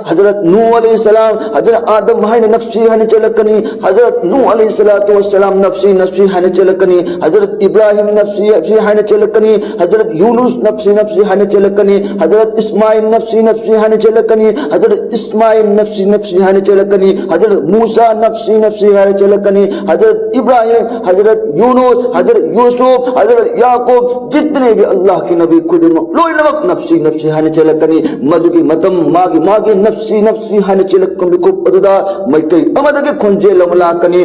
हजरत नूह अलैहिस्सलाम हजरत आदम हाइने नफ्सी हाइने चलकनी हजरत नूह अलैहिस्सलातु वस्सलाम नफ्सी नफ्सी हाइने चलकनी हजरत इब्राहिम नफ्सी नफ्सी हाइने चलकनी हजरत यूनुस नफ्सी नफ्सी हाइने चलकनी हजरत इस्माइल नफ्सी नफ्सी हाइने चलकनी हजरत इस्माइल नफ्सी नफ्सी हाइने चलकनी हजरत मूसा नफ्सी नफ्सी हाइने चलकनी हजरत इब्राहिम हजरत यूनुस हजरत यूसुफ हजरत याकूब जितने भी अल्लाह के नबी खुद लोइनमक नफ्सी नफ्सी हाइने चलकनी मधुगी मतम मागी मागी नफ्सी नफ्सी हाने चिलक्कम बिकुप अदुदा मैकै अमदगे खोंजेल अमलाकनी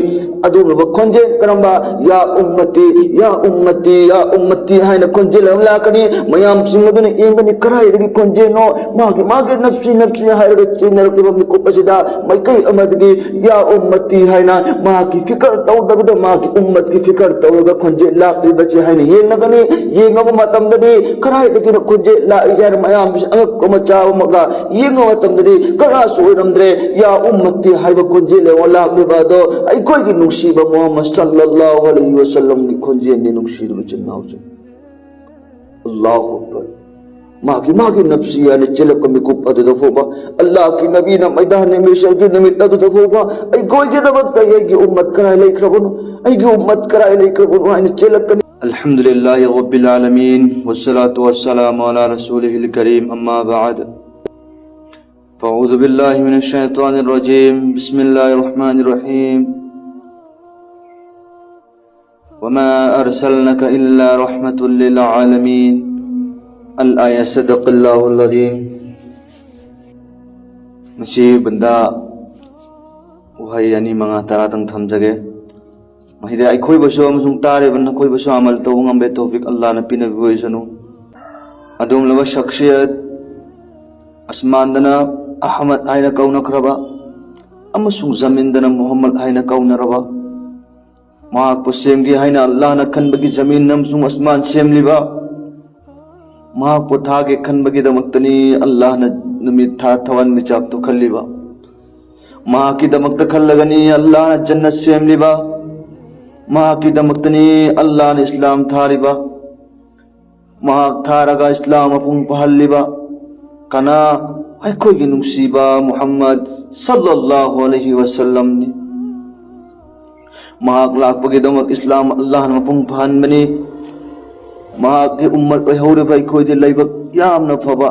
अदुमब खोंजे करंबा या उम्मती या उम्मती या उम्मती हाने खोंजेल अमलाकनी मयाम सिंगदुने एंगनी करायदगी खोंजेनो मागी मागी नफ्सी नफ्सी हायरगे चिनरकब बिकुप असिदा मैकै अमदगे या उम्मती हायना मागी फिकर तौदगद मागी उम्मत की फिकर तौदग खोंजेल लाकि बचे हाने येंगनगनी येंगब मतमददी करायदगी खोंजेल ला इजार मयाम अंगक कोमचा मगा येंगो मतमददी करासु ओइरमद्रे या उम्मती हाइबा खोंजेले वला बेबादो अइकोइगी नुंसीबा मुहम्मद सल्लल्लाहु अलैहि वसल्लम नि खोंजेने नुंसीबा चिन्नाउसे अल्लाहु अकबर मागी मागी नफ्सी याने चिलक मिकुप अदुदा फोबा अल्लाह की नबी ना मैदान में शर्गी निमित्त अदुदा फोबा अइकोइगी दबक्ता येगी उम्मत कराय लेख्रबनु अइगी उम्मत कराय लेख्रबनु हाने चिलक अल्हम्दुलिल्लाहि रब्बिल आलमीन वस्सलातु वस्सलामु अला रसूलिहिल करीम अम्मा बाद फ़अऊज़ु बिल्लाहि मिनश शैतानिर रजीम बिस्मिल्लाहिर रहमानिर रहीम वमा अरसलनाका इल्ला रहमतुल लिल आलमीन अल आया सदक़ल्लाहुल अज़ीम मसी बंदा वहाय यानी मंगा तारा तंग थमजगे महिदे अखोई बसो अमसुंग तारे बन अखोई बसो अमल तो ngam तौफीक अल्लाह न पिन बिसनु अदुम लवा शख्सियत असमानदना अहमद आयना कौनखरबा अमसुंग जमीनदना मोहम्मद आयना कौनरबा महाक पुसेमगी हायना अल्लाह न खनबगी जमीन नमसुंग असमान सेमलिबा महाक पुथागे खनबगी दमक्तनी अल्लाह न नमित था थवन मिचाप तो खल्लिबा महाक की दमक्त खल्लगनी अल्लाह न जन्नत सेमलिबा महाक की दमक्तनी अल्लाह न इस्लाम थारिबा महाक थारगा इस्लाम अपुंग पहल्लिबा कना अखोगी नुंसीबा मुहम्मद सल्लल्लाहु अलैहि वसल्लम ने महाक लाकपगी दमक इस्लाम अल्लाह न मपुंग पहनबनी महाक के उम्मत ओइहौरिबा अखोइदे लैबक यामना फबा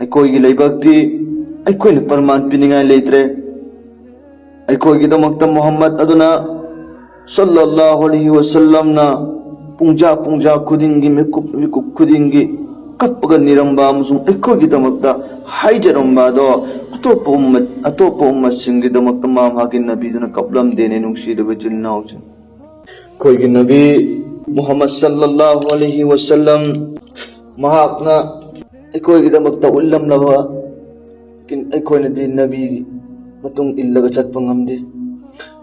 अखोइगी लैबकती अखोइने परमान पिनिंगाय लेत्रे अखोइगी दमक मुहम्मद अदुना सल्लल्लाहु अलैहि वसल्लम ना पुंजा पुंजा खुदिंगी मिकुप मिकुप खुदिंगी कपगा निरंबा अमसुंग अखोइगी दमक्ता हाइजरंबा दो अतोप उम्मत सिंगी दमक्ता मामागी नबीदुना कपलम देने नुंसीदबा चिन्नाउचे खोइगी नबी मुहम्मद सल्लल्लाहु अलैहि वसल्लम महाकना अखोइगी दमक्ता उल्लमनबा किन अखोइना दी नबी मतुंग इल्लगा चटपा ngamde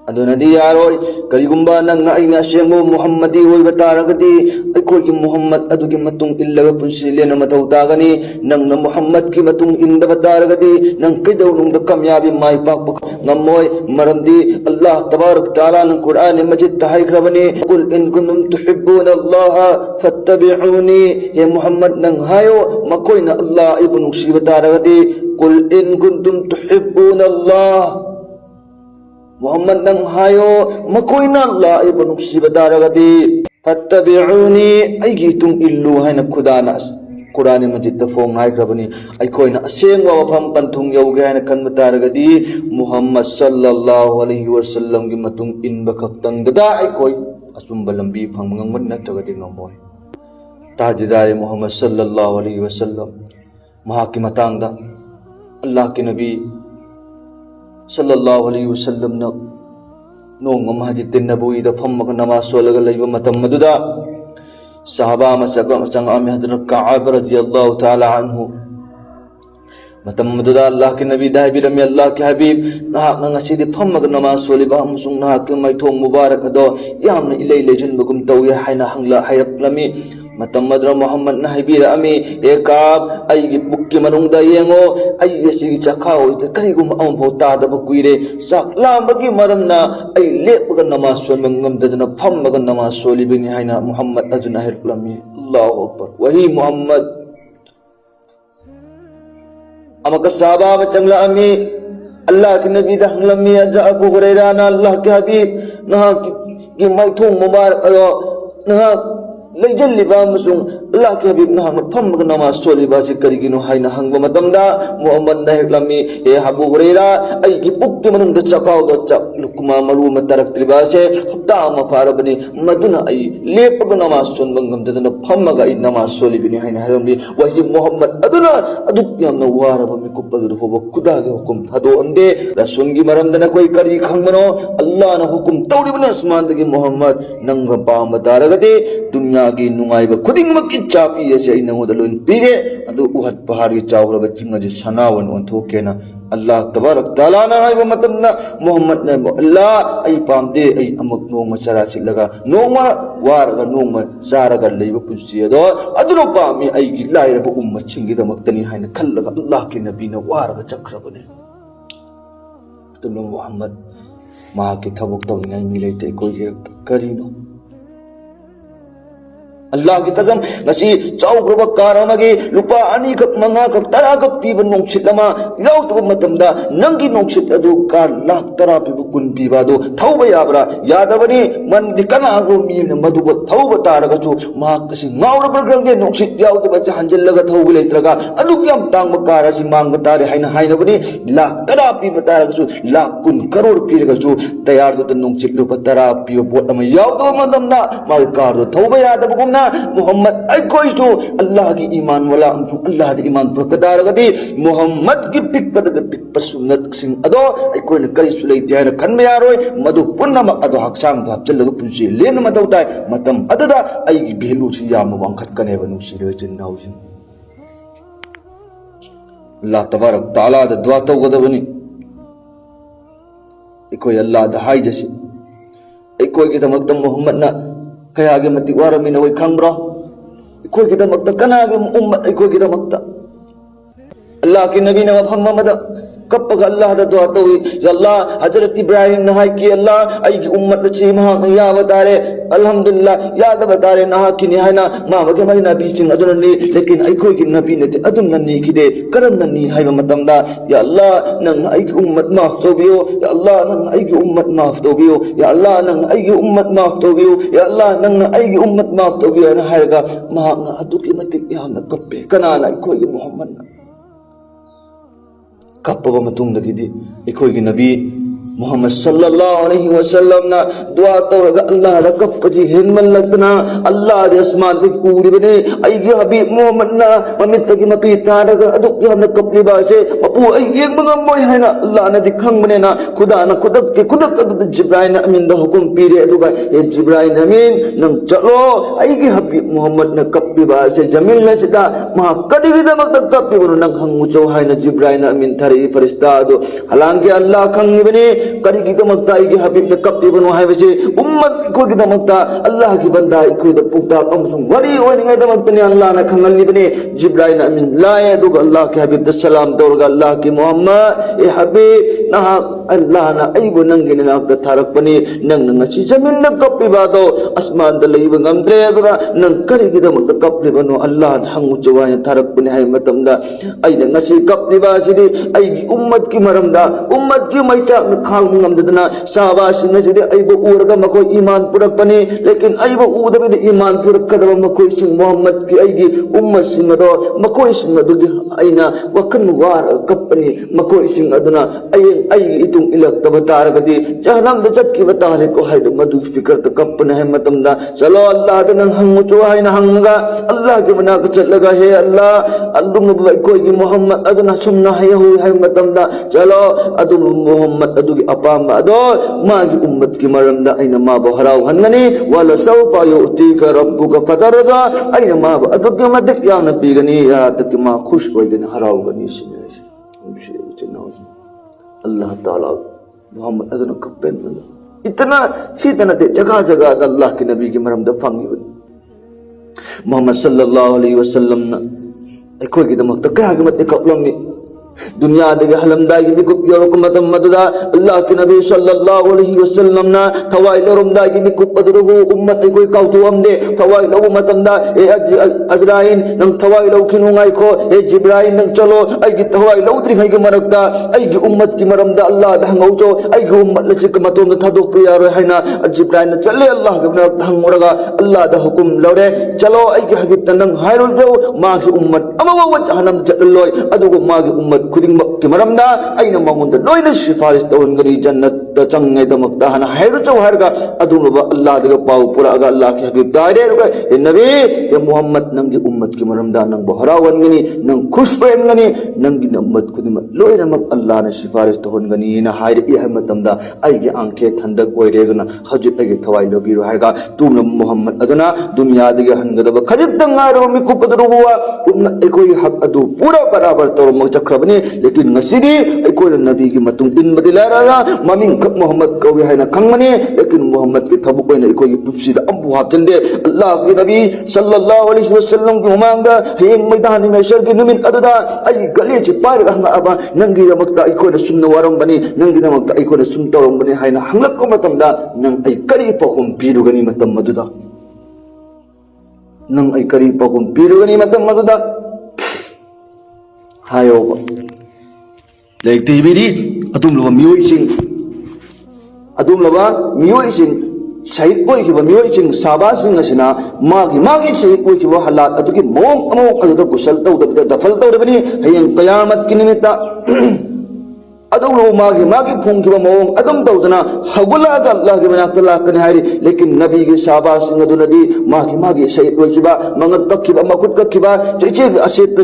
अदुनदी यारोय करिगुंबा नंगना अइना असेंगो मुहम्मदी होइबा तारगदी अखोइगी मुहम्मद अदुगी मतुंग इल्लगा पुंसी लेना मतौ तागनी नंगना मुहम्मद की मतुंग इंदबा तारगदी नंग कैदौनुंग द कामयाबी माय पाक ngमोय मरमदी अल्लाह तबारक तआला न कुरान मजिद तहाइख्रबनी कुल इन कुंतुम तुहिब्बुनल्लाह फत्तबिउनी हे मुहम्मद नंग हायो मकोइना अल्लाह इबन नुसीबा तारगदी कुल इन कुंतुम तुहिब्बुनल्लाह मोहम्मद नंग हायो मकोइना अल्लाह इबन नुसीबा तारगदी फत्तबिउनी अइगी तुंग इल्लु हाइना खुदाना कुरान मजिद त फोंग हाइख्रबनी अइखोइना असेंगवा मफम पंथुंग यौगे हाइना खनबा तारगदी मुहम्मद सल्लल्लाहु अलैहि वसल्लम की मतुंग इनबा खक्तंगदा अइखोइ असुंबा लंबी फंग ngमन नत्रगदी ngमोय ताजदारे मुहम्मद सल्लल्लाहु अलैहि वसल्लम महाकी मतंगदा अल्लाह के नबी सल्लल्लाहु अलैहि वसल्लम न नोंगम हजित नबुई द फम्मग नमाज सोलग लैब मतम मदुदा सहाबा मचंग आम हजरत कअब रज़ियल्लाहु तआला अन्हु मतम मदुदा अल्लाह के नबी दाबिरमी अल्लाह के हबीब नाहक ngasiदी फम्मग नमाज सोलिबा अमसुंग नाहक मैथोंग मुबारक अदो यामना इलै लेजनबगुम तौये हाइना हंगला हायरक्लमी मतमद्र मोहम्मद न हाइबिरमी ए काब अइगी पुक्की मनुंगदा येंगो अइयसिगी चखाओ करिगुम अमफो तादब कुइरे साकलामबगी मरमना अइ लेपगा नमाज सोलम ngमदना फम्मगा नमाज सोलिबिनी हाइना मोहम्मद अजुना हायरक्लमी अल्लाहु अकबर वही मोहम्मद अमक साहबा में चंगला अमी अल्लाह के नबी दा हंगलमी अजा अबू हुरैरा ना अल्लाह के हबीब ना कि मैथुम मुबारक अयो ना लेजल्लिबा मसुं अल्लाह के हबीब ना मफम नमाज सोलिबा से करिगिनो हाइना हंगबा मतमदा मोहम्मद ना हेलमी ए अबू हुरैरा आई की पुक के मनुंग द चकाव द चक लुकमा मरु मतरक त्रिबा से हफ्ता मा फारबनी मदुना आई लेपग नमाज सोनबंग गमदना फमगा आई नमाज सोलिबिनी हाइना हरमली वही मोहम्मद अदुना अदुक यामना वारबा मी कुपगद होब खुदा के हुकुम थादो अंदे रसूल की मरमदना कोई करी खंगमनो अल्लाह ना हुकुम तौरिबना आसमान दगी मोहम्मद नंग पाम तारगदे दुनिया की नुंगाइबा खुदिंगमक चापी ऐसे नंगोद लोइन पीगे अदु उहद पहाड़ की चावरबा चिंग जे सनावन ओंथोकेना अल्लाह तबारक तआला ना हाइबा मतमना मोहम्मद ने अल्लाह आई पामदे आई अमक नोंग चरा सिलगा नोंग वारगा नोंग चारगा लेबा पुंसी अदो अदुनो पामी आई की लाइरबा उम्मत छिंगी दमक्तनी हाइना खल्लगा अल्लाह के नबी ने वारगा चक्रबने तुम मोहम्मद मां की थबुक तौनियाई मिलेते कोई करीनो अल्लाह की कसम नसी चाउग्रब कार अमगे लुपा अनी कक मंगा कक तरा कक पीब नोंगसित लमा याउतब मतमदा नंगी नोंगसित अदु कार लाख तरा पीब कुन पीबा दो थौब याबरा यादवनी मन दिकना गो मीन मधुब थौब तारगसु मा कसी ngaurab grangde नोंगसित याउतब हंजल लगा थौब लेत्रगा अदु क्याम तांग कार असि मांग तारे हाइना हाइना बनी लाख तरा पीब तारगसु लाख कुन करोड़ पीरगसु तैयार दो नोंगसित लुपा तरा पीब बोट अम याउतब मतमदा मा कार दो थौब यादब गुमना मोहम्मद अल्लाह अल्लाह की ईमान वाला अल्लाह की ईमान प्रकदारगदी मोहम्मद की पिकपद पिकप सुन्नत सिंह अदो अकोन करिसु लेते है खन में यारोय मधु पुन्नम अदो हक्सांग दा चलग पुंसी लेन मदौ ताय मतम अददा अईगी भेलु सि याम वांखत कने बनु सिरे जिन्नाउसिन अल्लाह तबारक तआला दा दुआ तौगदबनी इकोय अल्लाह दा हाय जसी इकोय के दमकदम मोहम्मद ना कया के मति वारमिन वै खंब्रो इकोय के दमकत कना के उम्मत इकोय के दमकत अल्लाह के नबी ने मफम मद कप अल्लाह दा दुआ तो या अल्लाह हजरत इब्राहिम नहा की अल्लाह आई की उम्मत ची महा या बतारे अल्हम्दुलिल्लाह याद बतारे नहा की निहाना मा वगे मरी नबी सिंह अदुननी लेकिन इकोय के नबी ने अदुन ननी की दे करम ननी हाइबा मतमदा या अल्लाह नंग आई की उम्मत माफ तोबियो या अल्लाह नंग आई की उम्मत माफ तोबियो या अल्लाह नंग आई की उम्मत माफ तोबियो या अल्लाह नंग आई की उम्मत माफ तोबियो ना हायगा महा अदु की मति याम कप्पे कनाना इकोय के मोहम्मद कप्पब मतुंगदगी इकोई नबी मोहम्मद सल्लल्लाहु अलैहि वसल्लम ना दुआ तौरगा अल्लाह दा कप्पजी हेनमन लगना अल्लाह दे आसमान दे कूरिबने अईगे हबीब मोहम्मद ना ममित की मपी तारगा अदुक हमने कपली बासे अपू आई एक मंगम मोय हैना अल्लाह ने दिखंगने ना खुदा ना खुदक के खुदक अदु जिब्राइल अमीन दा हुकुम पीरे अदुगा ए जिब्राइल अमीन नम चलो अईगे हबीब मोहम्मद ना कपली बासे जमील ने सिदा मा कदिगी दमक तक कपली बनु नंग हंगु चो हैना जिब्राइल अमीन थरी फरिश्ता दो हालांकि अल्लाह खंगबने करी की दमकता की हबीब ने कपली बनो है वैसे उम्मत को की दमकता अल्लाह की बंदा को द पुक्ता अमसुम वरी ओनिंगे दमकतने अल्लाह ने खंगली बने जिब्राइल अमीन लाए दुग अल्लाह के हबीब द सलाम दौरगा अल्लाह की मोहम्मद ए हबीब ना अल्लाह ना अइबो नंगे ने नाक थारक बने नंग ngasi जमीन न कपली बादो आसमान द लेब ngमद्रे अदरा नंग करी की दमकता कपली बनो अल्लाह हंगु जवाय थारक बने है मतमदा अइना ngasi कपली बासिदि अइगी उम्मत की मरमदा उम्मत की मैता खांगमदना साहबासिंग असिदि अइबो उरगा मको ईमान पुरकपने लेकिन अइबो उदबे ईमान पुरकदब मको सिंह मोहम्मद की अइगी उम्मत सिंह दो मको सिंह दुगी अइना वखन वार कपने मको सिंह अदना अइ इतुम इलक तब तारगदि जहनम द चक्की बतारे को हाइद मधु फिकर त कपने है मतमदा चलो अल्लाह द हंगु चो हाइना हंगा अल्लाह के बना के चलगा हे अल्लाह अदुम कोई मोहम्मद अदना सुनना है हो है मतमदा चलो अदुम मोहम्मद अदुगी अपाम अदो मागी उम्मत की मरमदा अइना मा बो हराव हन्ननी वला सौफा युतीका रब्बुका फतरदा अइना मा बो अदुगी मदक यान पीगनी या तक मा खुश होइगनी हराव गनी सिने अल्लाह ताला मोहम्मद अदना कप्पेन इतना सीतना ते जगह जगह अल्लाह के नबी की मरमदा फंगी मोहम्मद सल्लल्लाहु अलैहि वसल्लम ना कोई की दमक तो क्या के मत कपलम दुनिया दगे हलमदाई की मिकुप योरक मतम मददा अल्लाह के नबी सल्लल्लाहु अलैहि वसल्लम ना थवाई लोरमदाई की मिकुप अदु हो उम्मत कोई काउतु अमदे थवाई लो मतमदा ए अजराइन नंग थवाई लो खिनुंगाई को ए जिब्राइल नंग चलो आई की थवाई लो त्रिखै के मरकदा आई की उम्मत की मरमदा अल्लाह दा हंगौचो आई की उम्मत लसिक मतोम थादोक पे यारो हैना जिब्राइल न चले अल्लाह के मरक हंगोरगा अल्लाह दा हुकुम लौरे चलो आई की हबीब तनंग हायरो जो मा की उम्मत अमवा वजहनम चलोय अदुगो मा की उम्मत खुदिंग के मरमदा अइना मंगुंद लोइना सिफारिश तौनगनी जन्नत द चंगै दमकता हना हैरो जो हरगा अदुगो अल्लाह दगा पाउ पुरागा अल्लाह के हबीब दायरे ए नबी ए मोहम्मद नंगी उम्मत की मरमदा नंग बहरावनगनी नंग खुश बेनगनी नंगी उम्मत खुदिम लोइना मक अल्लाह ने सिफारिश तौनगनी ना हायरे ए मतमदा आइगे आंखे थंदक ओइरेगना हजित अगे थवाई लोबिरो हरगा तुम मोहम्मद अदना दुनिया दगे हंगदब खजित तंगारो मि कुपदरो हुआ उम्मत कोई हक अदु पूरा बराबर तौर मक चक्रबनी लेकिन नसीदी कोई नबी की मतुंग इन बदिलारा ममिंग कब मोहम्मद कौवे है ना खंगमने लेकिन मोहम्मद के थबुक में कोई पुपसी दा अम्बु हाचंदे अल्लाह के नबी सल्लल्लाहु अलैहि वसल्लम की उमांगा हेंग मैदान में शर की निमित अददा आई गले च पार रहमा अबा नंगी दमकता आई कोई सुन्न वारम बनी नंगी दमकता आई कोई सुन तौरम बनी है ना हंगलक को मतमदा नंग आई करी पहुम पीरुगनी मतम मदुदा नंग आई करी पहुम पीरुगनी मतम मदुदा हायो लेक्तिबिरी अदुम लबा मियोइसिंग शहीद ओइखिबा मियोइसिंग साबासिंग असिना मागी शहीद ओइखिबा हालात अदुगी मोम अमो अदुदा कुशल तौदबदा दफल तौदबनी हयेंग कयामत की निमित्ता अदुम लो मागी फुंखिबा मोम अदुम तौदना हगुलागा अल्लाह के मनाक्ता लाकने हायरी लेकिन नबी के साबासिंग अदुनदी मागी शहीद ओइखिबा मंगत तक्खिबा मकुत कक्खिबा जेचे असेत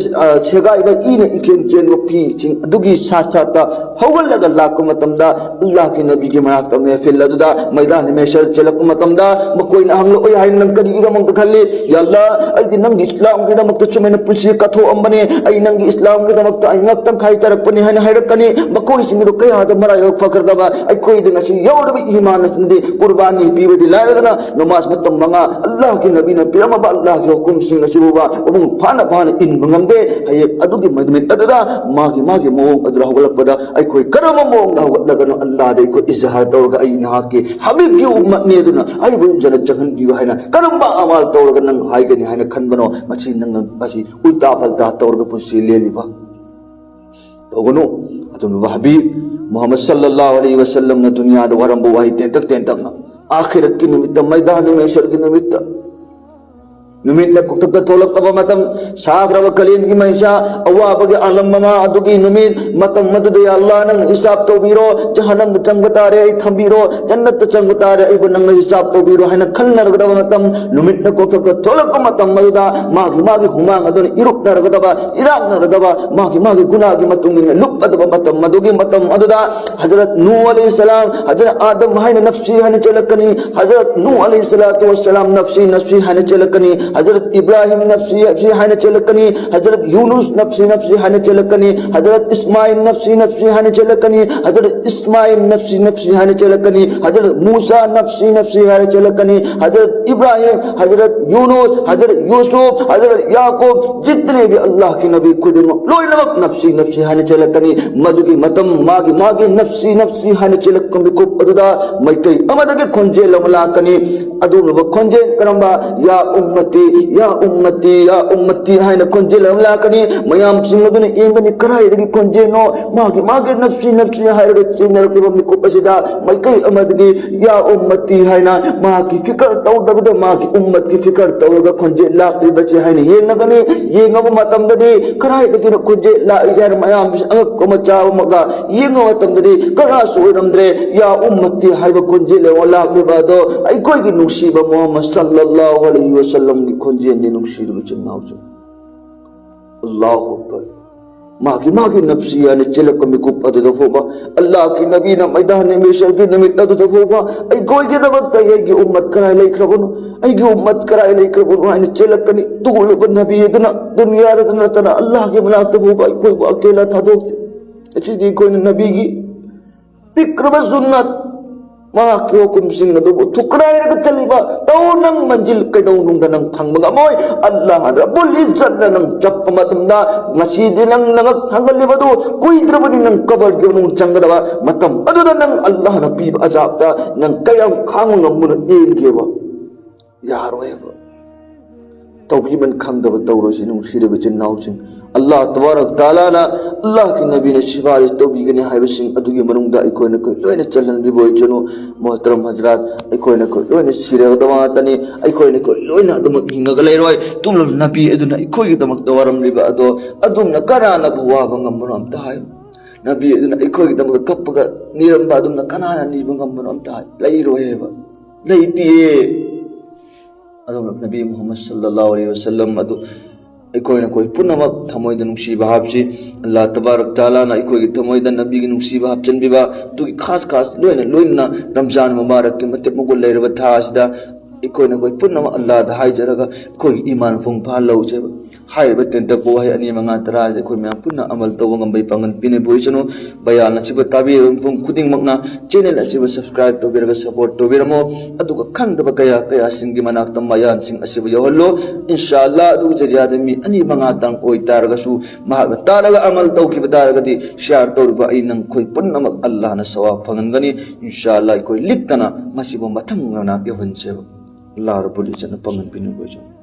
सेगाइबा इन इकेन चेन वफी चिंग अदुगी साथ-साथ हगुलागा लाक मतमदा अल्लाह के नबी के मनाक्ता महफिल अदुदा मैदान में शर चलक मतमदा मकोइना हंगलो ओय हाइन नंग करिगा मंग खल्ली या अल्लाह अइदि नंग इस्लाम के दमक चुमेन पुलसी कथो अंबने अइ नंग इस्लाम के दमक अइ ngaktam khai tarapani haina hairakani mako सिंगरो कया द मरा यो फकरदबा अकोई दिन असि यौरब ईमान नसंदे कुर्बानी पीबदि लारदना नमाज मतम मंगा अल्लाह की नबी ने पिरमबा अल्लाह के हुकुम सिंग सिबुबा अबुं फाना इन मंगमदे हये अदुगी मदमिन अददा मागी मोंग अदरा हवलकबदा अकोई करम मोंग दा हवलगनो अल्लाह दे को इजहार तौरगा अइ नहा के हबीब की उम्मत ने दुना अइ बु जन जहन बियो हैना करमबा अमाल तौरगा नंग हाइगनि हैना खनबनो मछि नंग मछि उल्टा फल्टा तौरगा पुसी लेलिबा तोगनो अतुम हबीब मोहम्मद सल्लल्लाहु अलैहि वसल्लम ने दुनिया द वरंबो वाही तेंतक ना आखिरत की निमित्त मैदान में शर की निमित्त नुमित कुतक तोलक तब मतम साग्रव कलीन की महिषा अवाबगे आलम ममा अदुगी नुमित मतम मदुदे अल्लाह नंग हिसाब तो बीरो जहन्नम चंगतारे थंबीरो जन्नत चंगतारे इब नंग हिसाब तो बीरो हैन खन्नरगदब मतम नुमित कुतक तोलक मतम मदुदा मागी हुमांग अदुन इरुक नरगदब इराक नरगदब मागी गुनाह की मतुंग ने लुक अदब मतम मदुगी मतम अदुदा हजरत नूह अलैहि सलाम हजरत आदम हैन नफ्सी हन चलकनी हजरत नूह अलैहि सलातु वस्सलाम नफ्सी हन चलकनी हजरत इब्राहिम नफ्सी हाने चलकनी हजरत यूनुस नफ्सी हाने चलकनी हजरत इस्माइल नफ्सी हाने चलकनी हजरत इस्माइल नफ्सी हाने चलकनी हजरत मूसा नफ्सी हाने चलकनी हजरत इब्राहिम हजरत यूनुस हजरत यूसुफ हजरत याकूब जितने भी अल्लाह के नबी खुद लोई नमक नफ्सी हाने चलकनी मधुगी मतम मागी नफ्सी हाने चलकमी को अदुदा मैकई अमदगे खोंजे लमलाकनी अदु खोंजे करंबा या उम्मती है ना कुंजे लमलाकनी मयाम सिंह दुने इंगनी कराई दगी कुंजे नो मागे नफ्सी है रे चिनर के बम को पसिदा मैकई अमदगी या उम्मती है ना मां की फिक्र तौ दबद मां की उम्मत की फिक्र तौ ग कुंजे लाती बचे है ये नगनी ये ngब मतम ददी कराई दगी कुंजे ला इजार मयाम अंग को मचाव मगा ये ngब मतम ददी करा सोरमद्रे या उम्मती है ब कुंजे ले वला के बादो आई कोई की नुसीबा मोहम्मद सल्लल्लाहु अलैहि वसल्लम की कुंजे ने नुसीर चन्नाव जो अल्लाह अकबर मागी नफ्सिया ने चिलक में को पद दफोबा अल्लाह की नबी ना मैदान में शर की निमित्त दफोबा आई कोई के दवत है कि उम्मत कराय ले खरबनो आई की उम्मत कराय ले खरबनो आई चिलक कनी तुगुल नबी इतना दुनिया तना अल्लाह के मना दफोबा कोई अकेला था दोते अच्छी दी कोई नबी की फिक्र व सुन्नत ꯃꯍꯥꯛꯀꯤ ꯍꯨꯀꯨꯝꯁꯤꯡ ꯑꯗꯨꯕꯨ ꯊꯨꯀ꯭ꯔꯥꯏꯔꯒ ꯆꯠꯂꯤꯕ ꯇꯧ ꯅꯪ ꯃꯟꯖꯤꯜ ꯀꯩꯗꯧꯅꯨꯡꯗ ꯅꯪ ꯐꯪꯕ ꯉꯝꯃꯣꯏ ꯑꯜꯂꯥꯍ ꯔബ്ꯕꯨꯜ ꯏজ্ꯖꯠꯅ ꯅꯪ ꯆꯠꯄ ꯃꯇꯝꯗ ꯉꯁꯤꯗꯤ ꯅꯪ ꯅꯉꯛ ꯊꯥꯡꯒꯠꯂꯤꯕꯗꯨ ꯀꯨꯏꯗ꯭ꯔꯕꯗꯤ ꯅꯪ ꯀꯕꯔꯒꯤ ꯃꯅꯨꯡ ꯆꯪꯒꯗꯕ ꯃꯇꯝ ꯑꯗꯨꯗ ꯅꯪ ꯑꯜꯂꯥꯍꯅ ꯄꯤꯕ ꯑꯖꯥꯕꯇ ꯅꯪ ꯀꯌꯥꯝ ꯈꯥꯡꯕ ꯉꯝꯕꯅ ꯌꯦꯡꯒꯦꯕ ꯌꯥꯔꯣꯏꯕ तौबीमन खंगदब तौरसी नुसीरब चिन्नाउसिंग अल्लाह तबारक तालाना अल्लाह की नबी ने सिफारिश तौबीगने हाइबसिंग अदुगी मनुंगदा अखोयना कोई लोइना चलनबिबोय जनो मोहतरम हजरत अखोयना कोई लोइना सिरगदमातनी अखोयना कोई लोइना अदुमक हिंगगा लेरोय तुम नबी अदुना अखोयगी दमक तवरमलिबा अदो अदुमना कनाना बुवाबा ngambano amta hayo नबी अदुना अखोयगी दमक कपगा निरंबा अदुमना कनाना निबा ngambano amta hayo लैरोयबा लैतिए नबी मोहम्मद सल्लल्लाहु अलैहि वसल्लम अदु अखोयना कोई पुनमक थमोयद नुसीबा हाबसी अल्लाह तबारक ताला ना अखोयगी थमोयद नबी की नुसीबा हाबचनबिबा तुगी खास खास लोइना रमजान मुबारक के मते मुगुल लेरबा थासदा अखोयना कोई पुनमक अल्लाह दा हाइजरगा अखोयगी ईमान फुंग फा लौजेबा हाइबा तेंता बोहाय अनि मंगा तराज अखोय म्याम पुना अमल तौब ngambay pangan pine boisano bayan achiba tabi fung khuding makna channel achiba subscribe tobiraga support tobiramo aduga khangdaba kaya kaya singi manaktam bayan sing achiba yohallo inshallah adu jariada mi ani manga tang oi taraga su mahaga taraga amal tawki bataraga di share tawba ai nang khoi punnamak allah na sawab phangangani inshallah koi liktana masibo mathang na yohancheba allah rabbul izzat na pangan pine boisano